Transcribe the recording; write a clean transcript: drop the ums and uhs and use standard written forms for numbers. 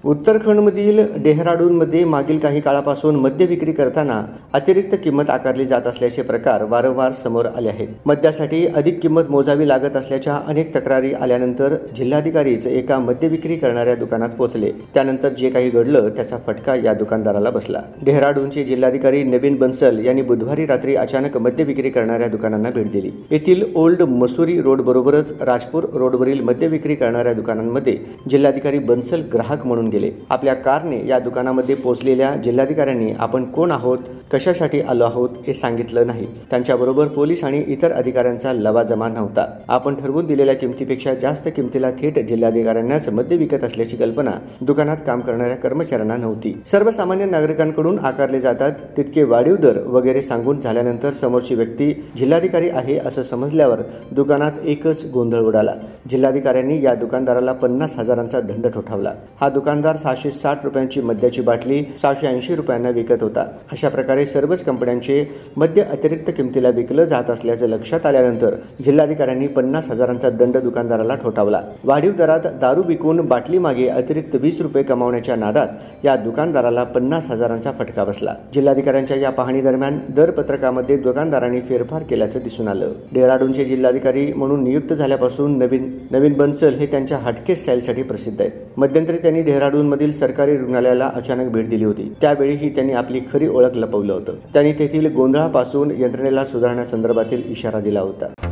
उत्तराखंडमधील डेहराडूनमध्ये मागील काही काळापासून मद्य विक्री करताना अतिरिक्त किंमत आकारली जात असल्याचे प्रकार वारंवार समोर आले आहेत. मद्यासाठी अधिक किंमत मोजावी लागत असल्याच्या अनेक तक्रारी आल्यानंतर जिल्हाधिकारीच एका मद्य विक्री करणाऱ्या दुकानात पोहोचले. त्यानंतर जे काही घडलं त्याचा फटका या दुकानदाराला बसला. डेहराडूनचे जिल्हाधिकारी नवीन बन्सल यांनी बुधवारी रात्री अचानक मद्य विक्री करणाऱ्या दुकानांना भेट दिली. येथील ओल्ड मसुरी रोड बरोबरच राजपूर रोडवरील मद्य विक्री करणाऱ्या दुकानांमध्ये जिल्हाधिकारी बन्सल ग्राहक म्हणून गेले. आपल्या कारने या दुकानामध्ये पोहोचलेल्या जिल्हाधिकाऱ्यांनी आपण कोण आहोत, कशासाठी आलो आहोत हे सांगितलं नाही. त्यांच्याबरोबर पोलीस आणि इतर अधिकाऱ्यांचा लवाजमा नव्हता. आपण ठरवून दिलेल्या किमतीपेक्षा जास्त किमतीला थेट जिल्हाधिकाऱ्यांनाच मद्य विकत असल्याची कल्पना दुकानात काम करणाऱ्या कर्मचाऱ्यांना नव्हती. सर्वसामान्य नागरिकांकडून आकारले जातात तितके वाढीव दर वगैरे सांगून झाल्यानंतर समोरची व्यक्ती जिल्हाधिकारी आहे असं समजल्यावर दुकानात एकच गोंधळ उडाला. जिल्हाधिकाऱ्यांनी या दुकानदाराला 50,000चा दंड ठोठावला. हा दुकानदार 660 रुपयांची मद्याची बाटली 680 रुपयांना विकत होता. अशा प्रकारे सर्वच कंपन्यांचे मद्य अतिरिक्त किमतीला विकलं जात असल्याचं लक्षात आल्यानंतर जिल्हाधिकाऱ्यांनी 50,000चा दंड दुकानदाराला ठोठावला. वाढीव दरात दारू विकून बाटली मागे अतिरिक्त 20 रुपये कमावण्याच्या नादात या दुकानदाराला 50,000चा फटका बसला. जिल्हाधिकाऱ्यांच्या या पाहणी दरम्यान दरपत्रकामध्ये दुकानदारांनी फेरफार केल्याचं दिसून आलं. डेहराडूनचे जिल्हाधिकारी म्हणून नियुक्त झाल्यापासून नवीन बन्सल हे त्यांच्या हटके स्टाईलसाठी प्रसिद्ध आहेत. मध्यंतरी त्यांनी डेहराडूनमधील सरकारी रुग्णालयाला अचानक भेट दिली होती. त्यावेळीही त्यांनी आपली खरी ओळख लपवलं होतं. त्यांनी तेथील गोंधळापासून यंत्रणेला सुधारण्यासंदर्भातील इशारा दिला होता.